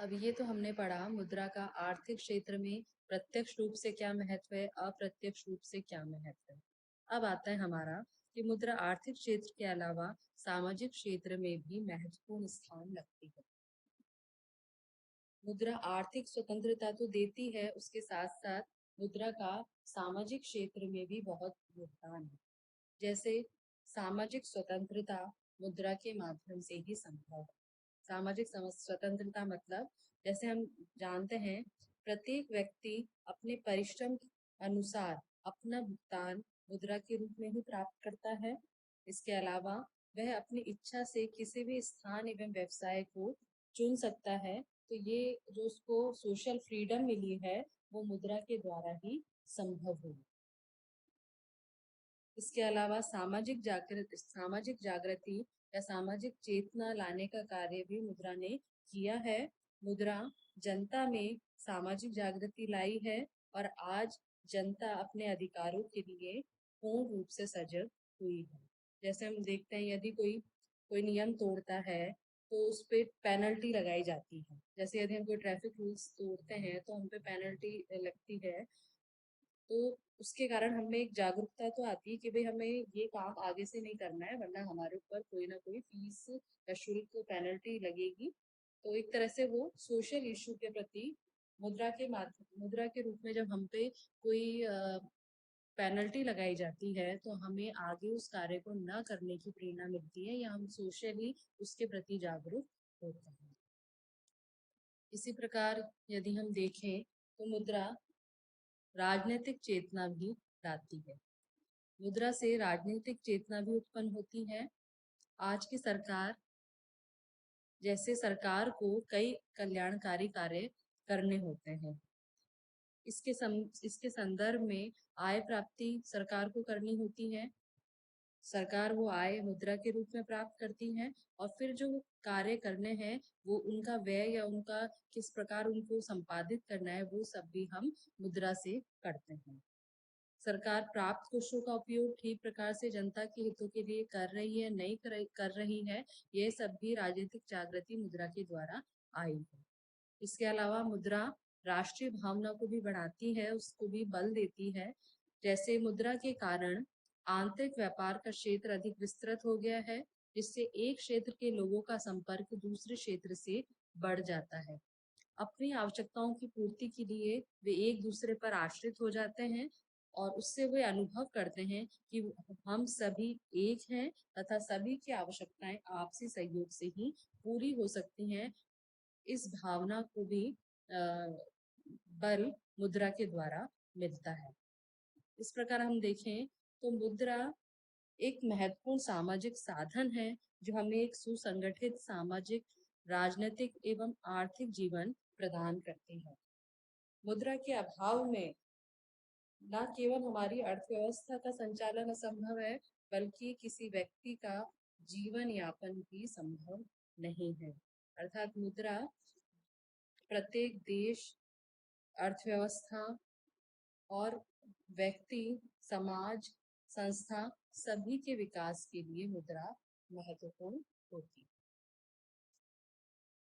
अब ये तो हमने पढ़ा मुद्रा का आर्थिक क्षेत्र में प्रत्यक्ष रूप से क्या महत्व है, अप्रत्यक्ष रूप से क्या महत्व है। अब आता है हमारा कि मुद्रा आर्थिक क्षेत्र के अलावा सामाजिक क्षेत्र में भी महत्वपूर्ण स्थान रखती है। मुद्रा आर्थिक स्वतंत्रता तो देती है, उसके साथ साथ मुद्रा का सामाजिक क्षेत्र में भी बहुत योगदान है। जैसे सामाजिक स्वतंत्रता मुद्रा के माध्यम से ही संभव है। सामाजिक स्वतंत्रता मतलब जैसे हम जानते हैं, प्रत्येक व्यक्ति अपने परिश्रम के अनुसार अपना भुगतान मुद्रा के रूप में ही प्राप्त करता है। इसके अलावा वह अपनी इच्छा से किसी भी स्थान एवं व्यवसाय को चुन सकता है। तो ये जो उसको सोशल फ्रीडम मिली है वो मुद्रा के द्वारा ही संभव हुई। इसके अलावा सामाजिक जागृति या सामाजिक चेतना लाने का कार्य भी मुद्रा ने किया है। मुद्रा जनता में सामाजिक जागृति लाई है और आज जनता अपने अधिकारों के लिए पूर्ण रूप से सजग हुई है। जैसे हम देखते हैं, यदि कोई कोई नियम तोड़ता है तो उस पे पेनल्टी लगाई जाती है। जैसे यदि हम कोई ट्रैफिक रूल्स तोड़ते हैं तो हम पे पेनल्टी लगती है। तो उसके कारण हमें एक जागरूकता तो आती है कि भाई हमें ये काम आगे से नहीं करना है, वरना हमारे ऊपर कोई ना कोई फीस या शुल्क पेनल्टी लगेगी। तो एक तरह से वो सोशल इशू के प्रति मुद्रा के रूप में जब हम पे कोई पेनल्टी लगाई जाती है तो हमें आगे उस कार्य को न करने की प्रेरणा मिलती है या हम सोशली उसके प्रति जागरूक होते हैं। इसी प्रकार यदि हम देखें तो मुद्रा राजनीतिक चेतना भी लाती है। मुद्रा से राजनीतिक चेतना भी उत्पन्न होती है। आज की सरकार जैसे सरकार को कई कल्याणकारी कार्य करने होते हैं। इसके संदर्भ में आय प्राप्ति सरकार को करनी होती है। सरकार वो आय मुद्रा के रूप में प्राप्त करती है और फिर जो कार्य करने हैं वो उनका व्यय या उनका किस प्रकार उनको संपादित करना है वो सब भी हम मुद्रा से करते हैं। सरकार प्राप्त कोषों का उपयोग ठीक प्रकार से जनता के हितों के लिए कर रही है, नहीं कर रही है, ये सब भी राजनीतिक जागृति मुद्रा के द्वारा आई है। इसके अलावा मुद्रा राष्ट्रीय भावना को भी बढ़ाती है, उसको भी बल देती है। जैसे मुद्रा के कारण आंतरिक व्यापार का क्षेत्र अधिक विस्तृत हो गया है, जिससे एक क्षेत्र के लोगों का संपर्क दूसरे क्षेत्र से बढ़ जाता है। अपनी आवश्यकताओं की पूर्ति के लिए वे एक दूसरे पर आश्रित हो जाते हैं और उससे वे अनुभव करते हैं कि हम सभी एक हैं तथा सभी की आवश्यकताएं आपसी सहयोग से ही पूरी हो सकती हैं। इस भावना को भी बल मुद्रा के द्वारा मिलता है। इस प्रकार हम देखें तो मुद्रा एक महत्वपूर्ण सामाजिक साधन है जो हमें एक सुसंगठित सामाजिक, राजनीतिक एवं आर्थिक जीवन प्रदान करती है। मुद्रा के अभाव में न केवल हमारी अर्थव्यवस्था का संचालन असंभव है, बल्कि किसी व्यक्ति का जीवन यापन भी संभव नहीं है। अर्थात मुद्रा प्रत्येक देश, अर्थव्यवस्था और व्यक्ति, समाज, संस्था सभी के विकास के लिए मुद्रा महत्वपूर्ण होती है।